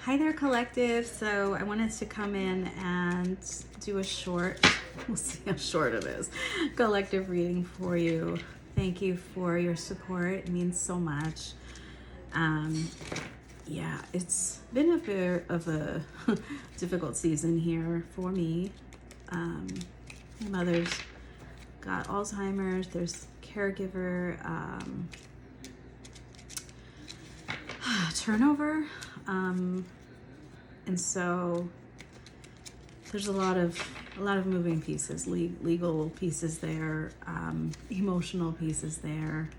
Hi there, collective. So I wanted to come in and do a short, we'll see how short it is, collective reading for you. Thank you for your support. It means so much. Yeah, it's been a bit of a difficult season here for me. My mother's got Alzheimer's. There's caregiver turnover. And so there's a lot of moving pieces, legal pieces there, emotional pieces there.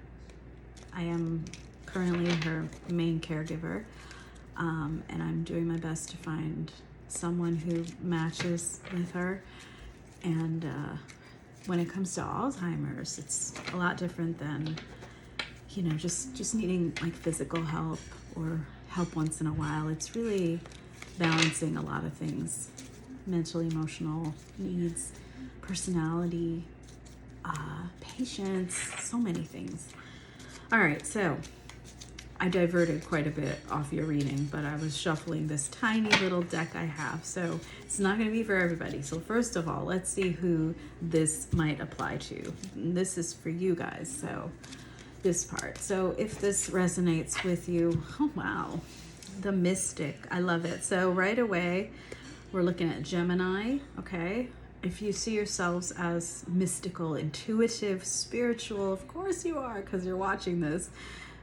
I am currently her main caregiver, and I'm doing my best to find someone who matches with her. And when it comes to Alzheimer's, it's a lot different than, just needing like physical help or help once in a while. It's really balancing a lot of things: mental, emotional needs, personality, patience, so many things. All right, so I diverted quite a bit off your reading, but I was shuffling this tiny little deck I have, so it's not going to be for everybody. So first of all, let's see who this might apply to. This is for you guys, so this part. So if this resonates with you, oh wow, the mystic, I love it. So right away, we're looking at Gemini, okay? If you see yourselves as mystical, intuitive, spiritual, of course you are, because you're watching this.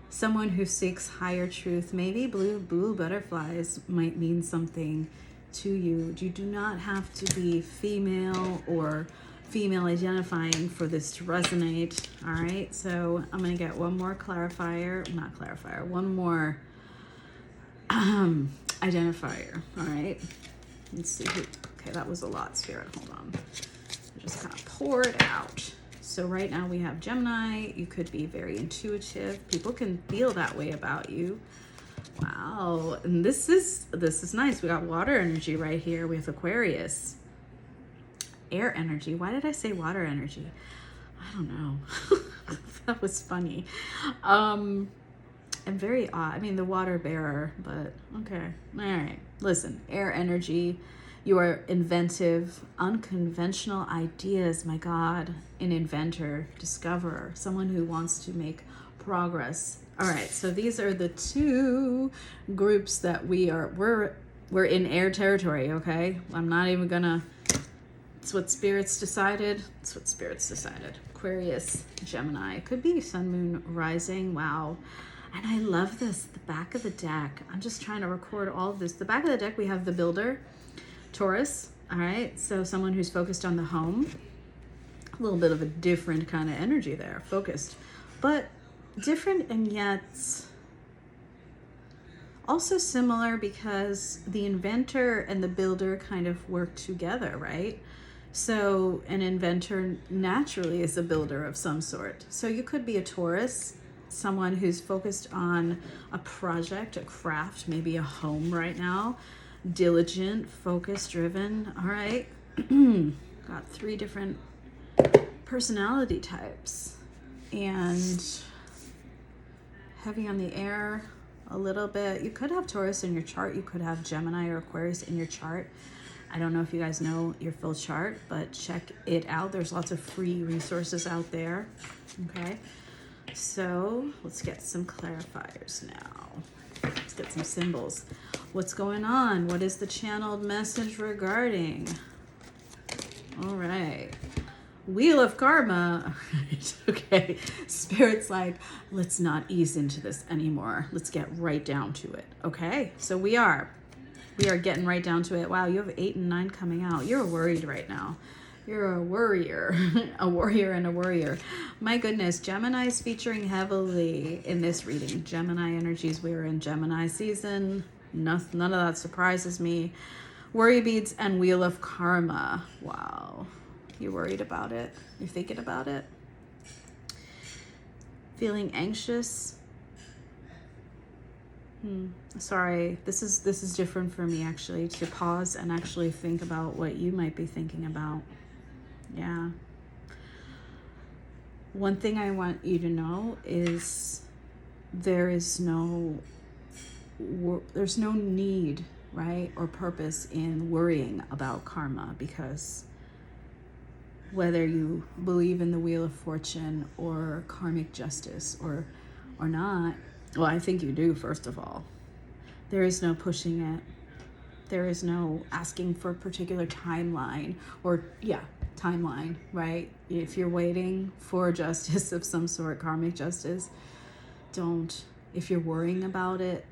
Someone who seeks higher truth, maybe blue butterflies might mean something to you. You do not have to be female or female identifying for this to resonate. All right, so I'm gonna get one more one more identifier. All right, let's see who. Okay, that was a lot, Spirit. Hold on, just kind of pour it out. So right now we have Gemini. You could be very intuitive. People can feel that way about you. Wow, and this is nice. We got water energy right here with Aquarius. Air energy. Why did I say water energy? I don't know. That was funny. And very odd. I mean, the water bearer, but okay. All right. Listen, air energy. You are inventive, unconventional ideas. My God, an inventor, discoverer, someone who wants to make progress. All right. So these are the two groups that we're in air territory. Okay. I'm not even gonna. It's what spirits decided. It's what spirits decided. Aquarius, Gemini. It could be sun, moon, rising. Wow. And I love this. The back of the deck. I'm just trying to record all of this. The back of the deck, we have the builder, Taurus. All right. So someone who's focused on the home. A little bit of a different kind of energy there. Focused. But different and yet also similar, because the inventor and the builder kind of work together, right? So an inventor naturally is a builder of some sort. So you could be a Taurus, someone who's focused on a project, a craft, maybe a home right now. Diligent, focus driven. All right. Got 3 different personality types. And heavy on the air a little bit. You could have Taurus in your chart. You could have Gemini or Aquarius in your chart. I don't know if you guys know your full chart, but check it out. There's lots of free resources out there. Okay, so let's get some clarifiers now. Let's get some symbols. What's going on? What is the channeled message regarding? All right. Wheel of Karma. Okay. Spirit's like, let's not ease into this anymore. Let's get right down to it. Okay. So we are getting right down to it. Wow, you have 8 and 9 coming out. You're worried right now. You're a worrier, a warrior and a worrier. My goodness, Gemini is featuring heavily in this reading. Gemini energies. We're in Gemini season. None of that surprises me. Worry beads and Wheel of Karma. Wow. You worried about it? You're thinking about it? Feeling anxious? Sorry, this is different for me, actually, to pause and actually think about what you might be thinking about. Yeah. One thing I want you to know is there is no there's no need, right, or purpose in worrying about karma, because whether you believe in the Wheel of Fortune or karmic justice or not, well, I think you do, first of all. There is no pushing it. There is no asking for a particular timeline or, timeline, right? If you're waiting for justice of some sort, karmic justice, don't. If you're worrying about it,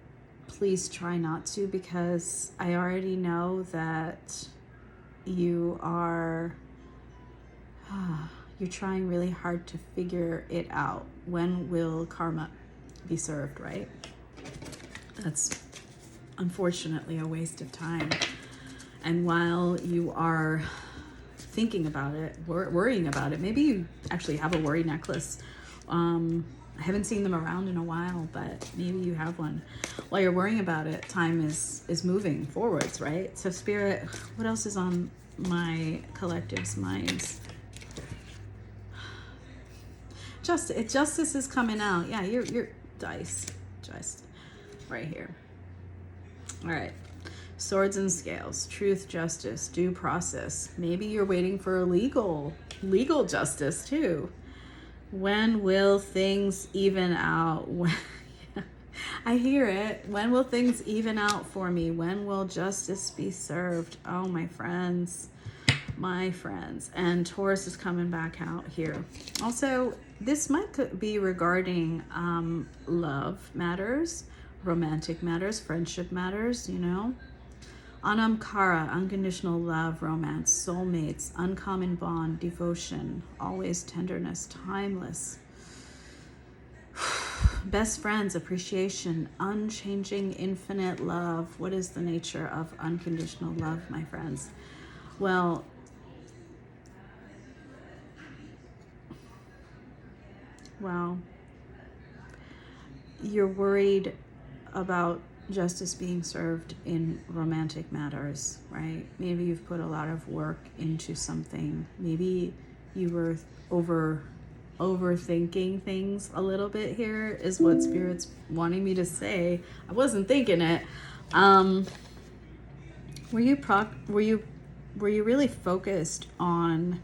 please try not to, because I already know that you are, you're trying really hard to figure it out. When will karma be served, right? That's unfortunately a waste of time. And while you are thinking about it, worrying about it, maybe you actually have a worry necklace. I haven't seen them around in a while, but maybe you have one. While you're worrying about it, time is moving forwards, right? So Spirit, what else is on my collective's minds? Justice is coming out. Yeah, your dice, just right here. All right. Swords and scales, truth, justice, due process. Maybe you're waiting for a legal justice too. When will things even out? I hear it. When will things even out for me? When will justice be served? Oh, my friends. And Taurus is coming back out here. Also, this might be regarding love matters, romantic matters, friendship matters, Anamkara, unconditional love, romance, soulmates, uncommon bond, devotion, always tenderness, timeless. Best friends, appreciation, unchanging, infinite love. What is the nature of unconditional love, my friends? Well, you're worried about justice being served in romantic matters, right? Maybe you've put a lot of work into something. Maybe you were overthinking things a little bit here, is what Spirit's wanting me to say. I wasn't thinking it. Were you really focused on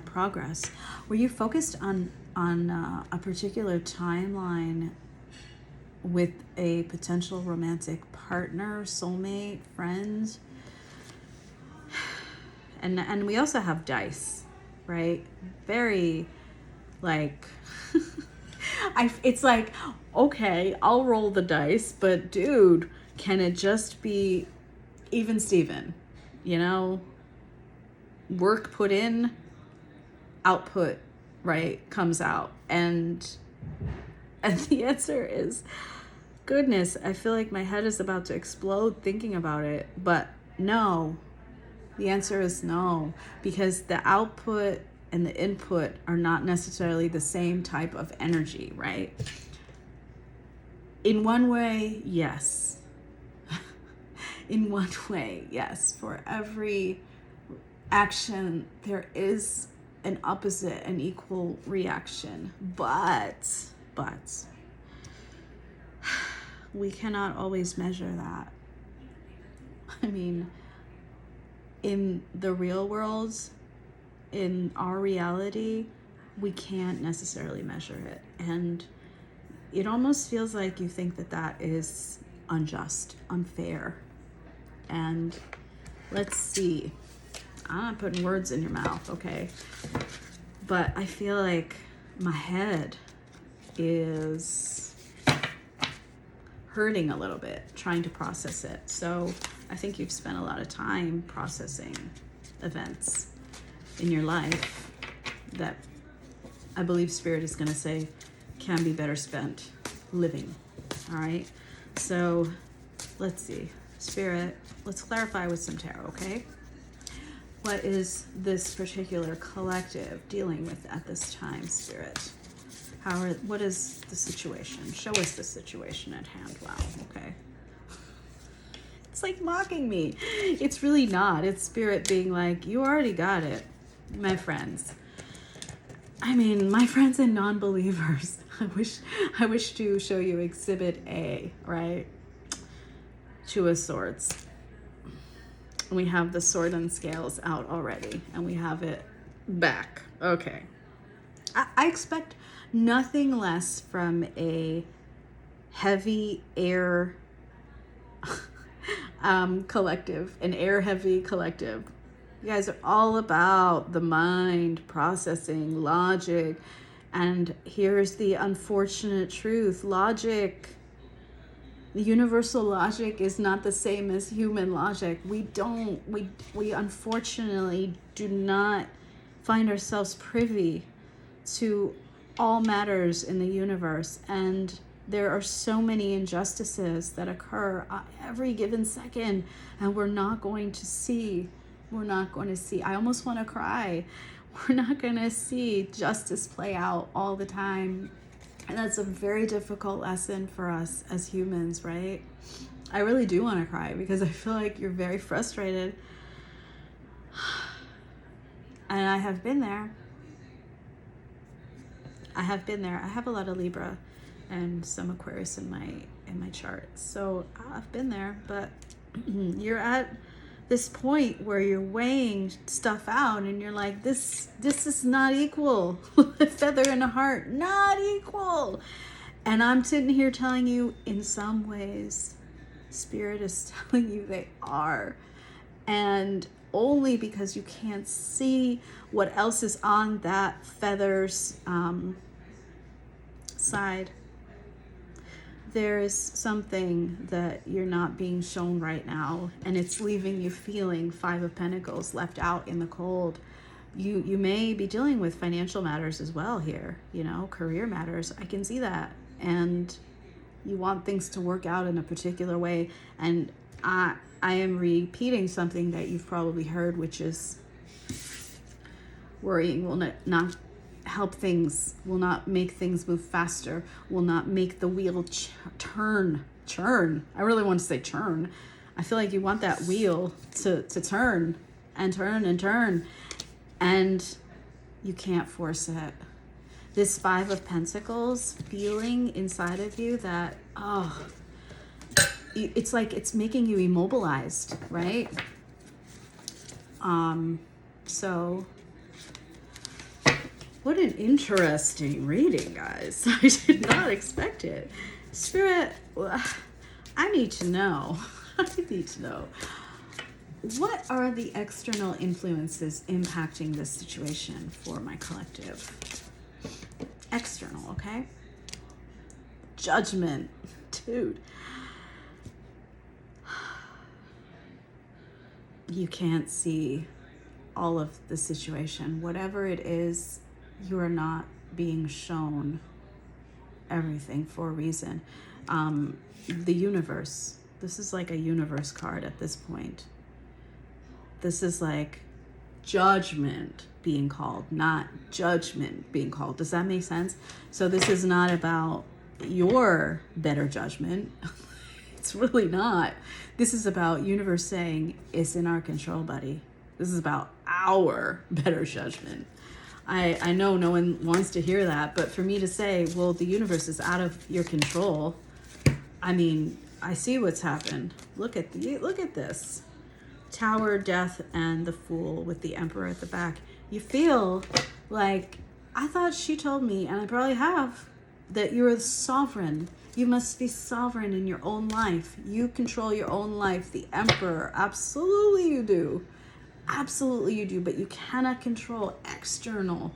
progress? Were you focused on a particular timeline with a potential romantic partner, soulmate, friend? And we also have dice, right? Very it's like, okay, I'll roll the dice, but dude, can it just be even Steven? Work put in, output, right, comes out. And the answer is, goodness, I feel like my head is about to explode thinking about it. But no, the answer is no, because the output and the input are not necessarily the same type of energy, right? In one way, yes. In one way, yes. For every action, there is an opposite and equal reaction. But we cannot always measure that. I mean, in the real world, in our reality, we can't necessarily measure it. And it almost feels like you think that is unjust, unfair. And let's see. I'm not putting words in your mouth, okay? But I feel like my head is hurting a little bit, trying to process it. So I think you've spent a lot of time processing events in your life that I believe Spirit is going to say can be better spent living. All right? So let's see. Spirit, let's clarify with some tarot, okay? What is this particular collective dealing with at this time, Spirit? What is the situation? Show us the situation at hand. Wow, okay. It's like mocking me. It's really not. It's Spirit being like, you already got it, my friends. I mean, my friends and non-believers. I wish to show you Exhibit A, right? Two of Swords. We have the sword and scales out already, and we have it back. Okay. I expect nothing less from a heavy air collective, an air heavy collective. You guys are all about the mind, processing, logic. And here's the unfortunate truth. Logic, the universal logic is not the same as human logic. We unfortunately do not find ourselves privy to all matters in the universe. And there are so many injustices that occur every given second, and we're not going to see. I almost want to cry. We're not going to see justice play out all the time. And that's a very difficult lesson for us as humans, right? I really do want to cry because I feel like you're very frustrated. And I have been there. I have a lot of Libra and some Aquarius in my chart. So I've been there, but you're at this point where you're weighing stuff out and you're like, this is not equal. A feather in a heart, not equal. And I'm sitting here telling you, in some ways, Spirit is telling you they are. And only because you can't see what else is on that feather's side. There is something that you're not being shown right now, and it's leaving you feeling Five of Pentacles, left out in the cold. You may be dealing with financial matters as well here, career matters. I can see that. And you want things to work out in a particular way. And I am repeating something that you've probably heard, which is worrying will not help things, will not make things move faster, will not make the wheel churn. I really want to say churn. I feel like you want that wheel to turn and turn and turn, and you can't force it. This Five of Pentacles feeling inside of you that, it's like it's making you immobilized, right? So what an interesting reading, guys. I did not expect it. Spirit, I need to know. What are the external influences impacting this situation for my collective? External, okay? Judgment. Dude. You can't see all of the situation. Whatever it is, you are not being shown everything for a reason. The universe. This is like a universe card at this point. This is like judgment being called, not judgment being called. Does that make sense? So this is not about your better judgment. It's really not. This is about universe saying, it's in our control, buddy. This is about our better judgment. I know no one wants to hear that, but for me to say, well, the universe is out of your control. I mean, I see what's happened. Look at this. Tower, Death, and the Fool with the Emperor at the back. You feel like, I thought she told me, and I probably have, that you're sovereign. You must be sovereign in your own life. You control your own life. The Emperor, absolutely you do. Absolutely you do, but you cannot control external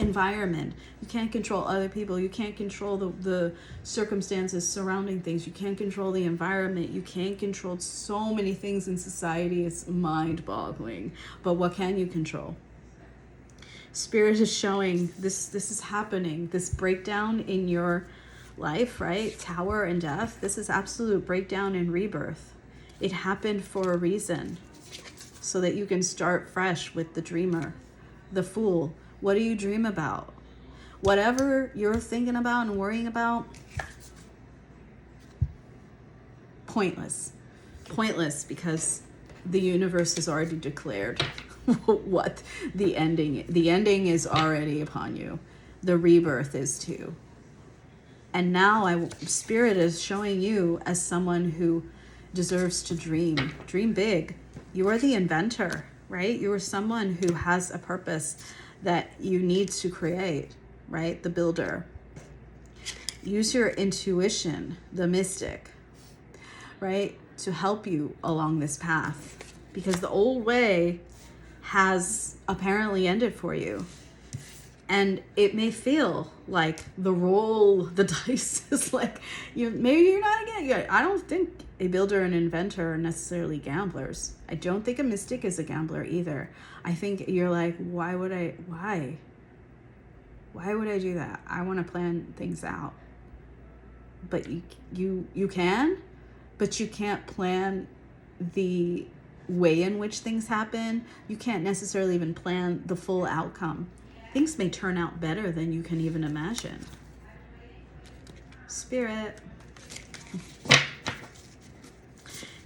environment. You can't control other people. You can't control the circumstances surrounding things. You can't control the environment. You can't control so many things in society. It's mind-boggling. But what can you control? Spirit is showing this is happening. This breakdown in your life, right? Tower and Death. This is absolute breakdown and rebirth. It happened for a reason, so that you can start fresh with the Dreamer, the Fool. What do you dream about? Whatever you're thinking about and worrying about, pointless. Pointless, because the universe has already declared what the ending is already upon you. the rebirth is too. And now Spirit is showing you as someone who deserves to dream. Dream big. You are the inventor, right? You are someone who has a purpose that you need to create, right? The builder. Use your intuition, the mystic, right? To help you along this path. Because the old way has apparently ended for you. And it may feel like the roll, the dice is like, maybe you're not again. I don't think a builder and inventor are necessarily gamblers. I don't think a mystic is a gambler either. I think you're like, why would I do that? I want to plan things out. But you can, but you can't plan the way in which things happen. You can't necessarily even plan the full outcome. Things may turn out better than you can even imagine. Spirit,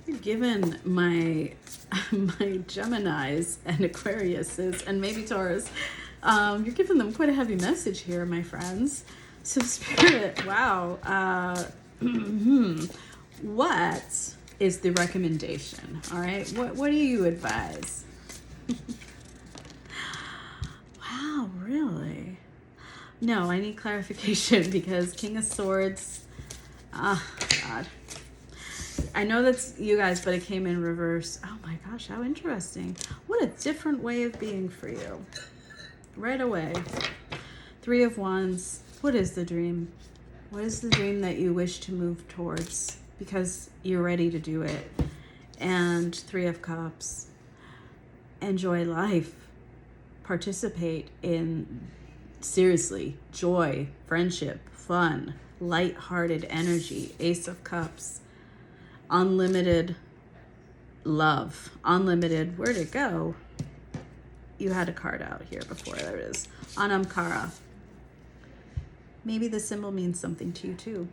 you're giving my Geminis and Aquariuses and maybe Taurus, you're giving them quite a heavy message here, my friends. So Spirit, wow. What is the recommendation? All right. What do you advise? Wow, really? No, I need clarification because King of Swords, God. I know that's you guys, but it came in reverse. Oh my gosh, how interesting. What a different way of being for you. Right away. 3 of Wands. What is the dream? What is the dream that you wish to move towards? Because you're ready to do it. And 3 of Cups. Enjoy life. Participate in, seriously, joy, friendship, fun, light-hearted energy. Ace of Cups. Unlimited love. Unlimited, where'd it go? You had a card out here before. There it is. Anamkara. Maybe the symbol means something to you too,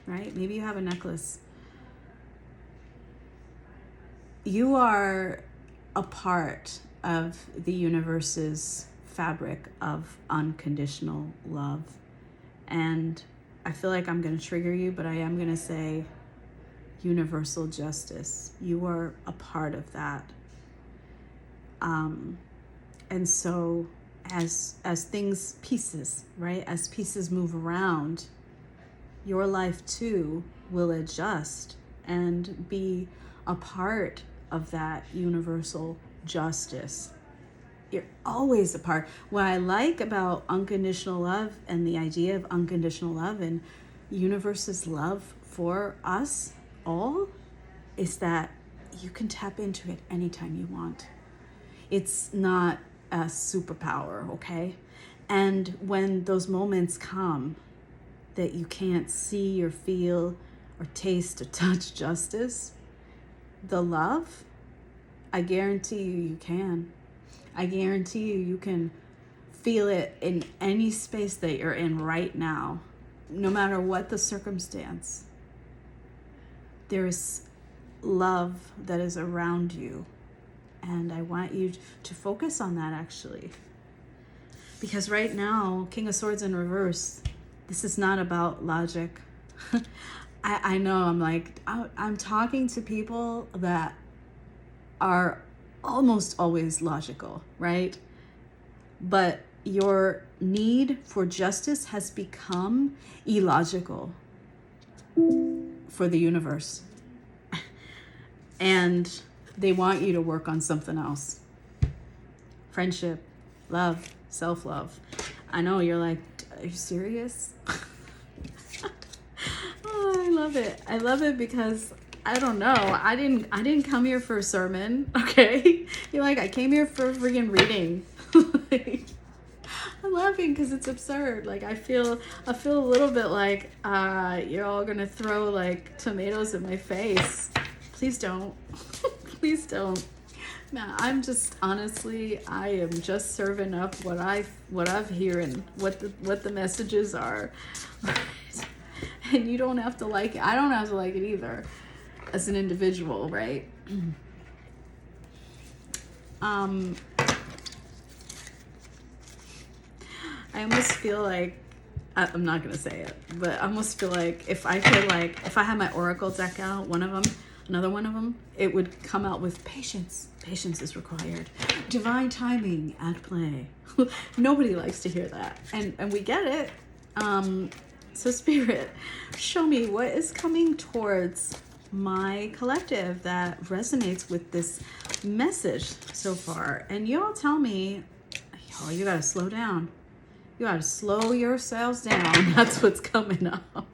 right? Maybe you have a necklace. You are a part of the universe's fabric of unconditional love. And I feel like I'm going to trigger you, but I am going to say universal justice. You are a part of that. And so as things pieces, right? As pieces move around, your life too will adjust and be a part of that universal justice. You're always a part. What I like about unconditional love and the idea of unconditional love and universe's love for us all is that you can tap into it anytime you want. It's not a superpower, okay? And when those moments come that you can't see or feel or taste or touch justice, the love, I guarantee you can. I guarantee you can feel it in any space that you're in right now, no matter what the circumstance. There's love that is around you. And I want you to focus on that, actually. Because right now, King of Swords in reverse, this is not about logic. I know I'm talking to people that are almost always logical, right? But your need for justice has become illogical for the universe. And they want you to work on something else. Friendship, love, self-love. I know you're like, are you serious? Oh, I love it. I love it because I don't know. I didn't come here for a sermon, okay? You're like, I came here for a freaking reading. Like, I'm laughing because it's absurd. Like I feel a little bit like you're all gonna throw like tomatoes in my face. Please don't. Please don't. Man, I'm just honestly, I am just serving up what I've hearing, what the messages are. And you don't have to like it. I don't have to like it either as an individual, right? I almost feel like, I'm not gonna say it, but I almost feel like if I could, like, if I had my oracle deck out, one of them, another one of them, it would come out with patience. Patience is required. Divine timing at play. Nobody likes to hear that, and we get it. So Spirit, show me what is coming towards my collective that resonates with this message so far. And y'all tell me, oh, you gotta slow down. You gotta slow yourselves down. That's what's coming up.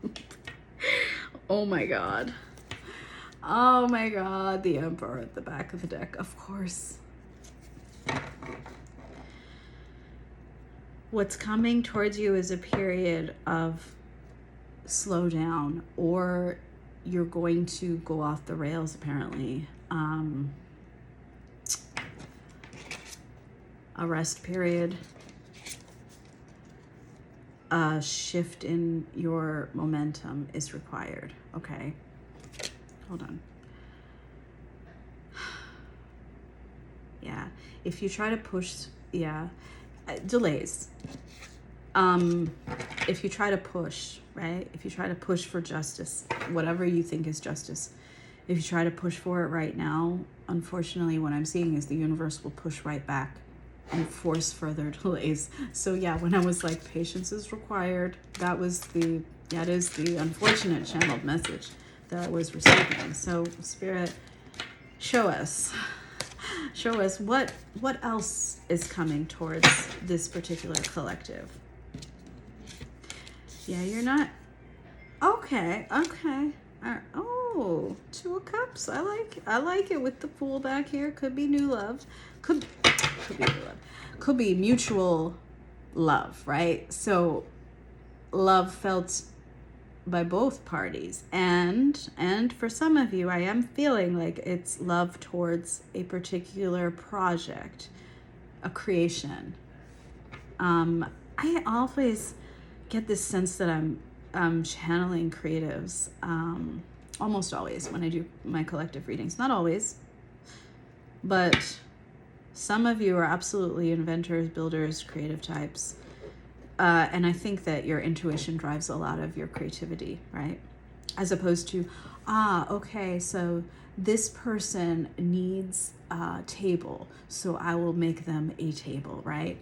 Oh my God. Oh my God. The Emperor at the back of the deck, of course. What's coming towards you is a period of slow down, or you're going to go off the rails, apparently. A rest period. A shift in your momentum is required. Okay. Hold on. Yeah. If you try to push, yeah. Delays. If you try to push, right? If you try to push for justice, whatever you think is justice, if you try to push for it right now, unfortunately, what I'm seeing is the universe will push right back and force further delays. So yeah, when I was like, patience is required, that is the unfortunate channeled message that I was receiving. So Spirit, show us what else is coming towards this particular collective. Yeah, you're not okay. Oh, Two of Cups. I like it with the Fool back here. Could be new love. Could be new love. Could be mutual love, right? So love felt by both parties, and for some of you, I am feeling like it's love towards a particular project, a creation. I always get this sense that I'm channeling creatives, almost always when I do my collective readings. Not always, but some of you are absolutely inventors, builders, creative types. And I think that your intuition drives a lot of your creativity, right? As opposed to, okay, so this person needs a table, so I will make them a table, right?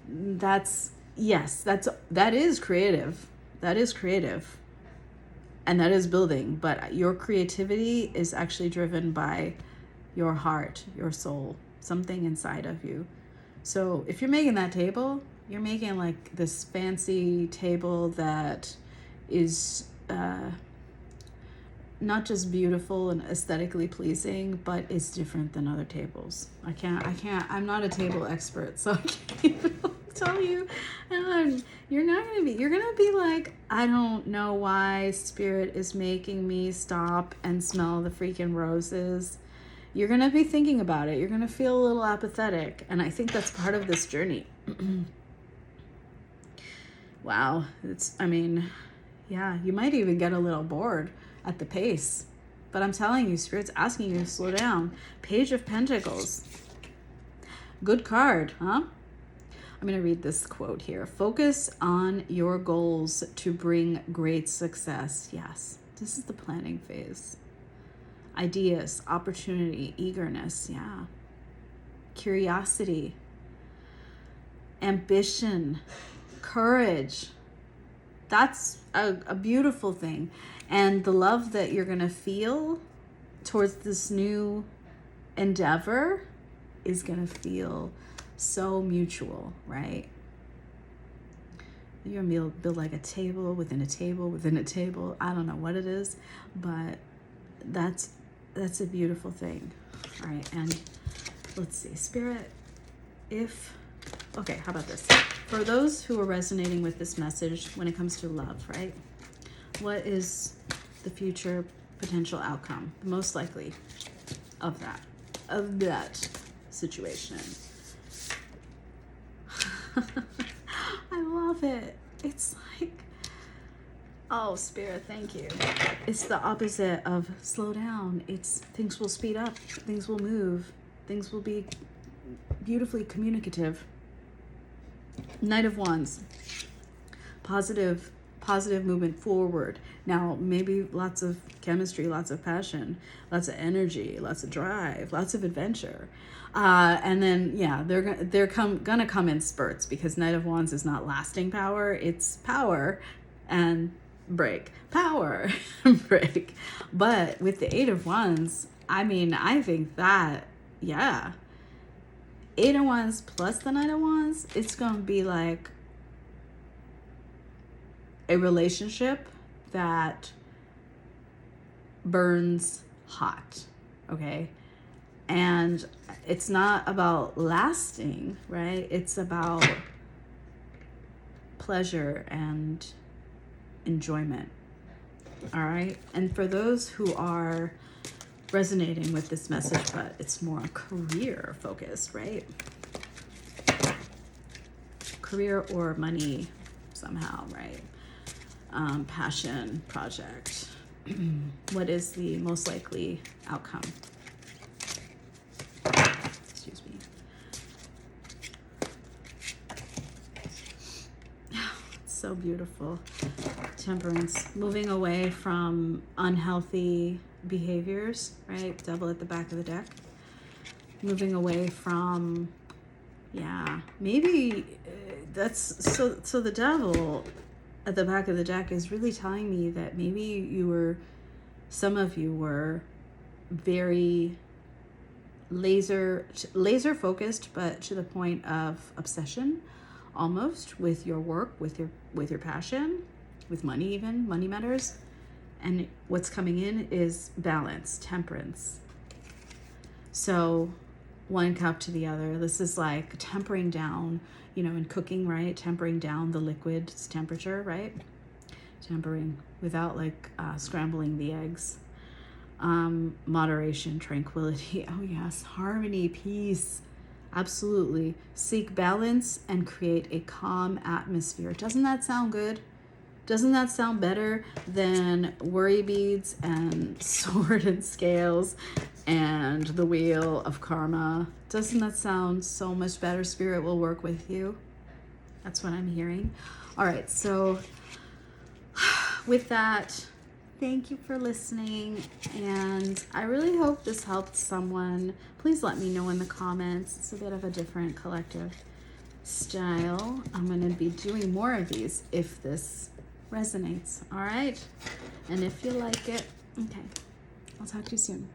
That is creative. That is creative. And that is building. But your creativity is actually driven by your heart, your soul, something inside of you. So if you're making that table, you're making like this fancy table that is not just beautiful and aesthetically pleasing, but it's different than other tables. I'm not a table expert, so I can't even tell you. You're gonna be like, I don't know why Spirit is making me stop and smell the freaking roses. You're gonna be thinking about it. You're gonna feel a little apathetic, and I think that's part of this journey. Wow, yeah, you might even get a little bored at the pace, but I'm telling you, Spirit's asking you to slow down. Page of Pentacles. Good card, huh? I'm going to read this quote here. Focus on your goals to bring great success. Yes, this is the planning phase. Ideas, opportunity, eagerness, yeah. Curiosity, ambition, courage. That's a beautiful thing. And the love that you're going to feel towards this new endeavor is going to feel so mutual, right? You're going to build like a table within a table within a table. I don't know what it is, but that's a beautiful thing. All right, and let's see, Spirit, okay, how about this? For those who are resonating with this message when it comes to love, right? What is the future potential outcome, most likely, of that situation? I love it. It's like, oh, Spirit, thank you. It's the opposite of slow down. It's things will speed up, things will move, things will be beautifully communicative. Knight of Wands, positive movement forward. Now, maybe lots of chemistry, lots of passion, lots of energy, lots of drive, lots of adventure. And then, yeah, they're gonna come in spurts, because Knight of Wands is not lasting power. It's power and break, power and break. But with the Eight of Wands, I mean, I think that, yeah, Eight of Wands plus the Knight of Wands, it's gonna be like a relationship that burns hot, okay? And it's not about lasting, right? It's about pleasure and enjoyment, all right? And for those who are resonating with this message, but it's more career focused, right? Career or money somehow, right? Passion, project. What is the most likely outcome? Excuse me. It's so beautiful. Temperance, moving away from unhealthy behaviors, right? Devil at the back of the deck. Moving away from, yeah, maybe that's so the devil at the back of the deck is really telling me that maybe some of you were very laser focused, but to the point of obsession almost, with your work, with your passion, with money, even money matters. And what's coming in is balance, temperance. So one cup to the other. This is like tempering down, in cooking, right? Tempering down the liquid's temperature, right? Tempering without scrambling the eggs. Moderation, tranquility. Oh yes, harmony, peace. Absolutely. Seek balance and create a calm atmosphere. Doesn't that sound good? Doesn't that sound better than worry beads and sword and scales and the wheel of karma? Doesn't that sound so much better? Spirit will work with you. That's what I'm hearing. All right, so with that, thank you for listening, and I really hope this helped someone. Please let me know in the comments. It's a bit of a different collective style. I'm going to be doing more of these if this resonates. All right, and if you like it, okay, I'll talk to you soon.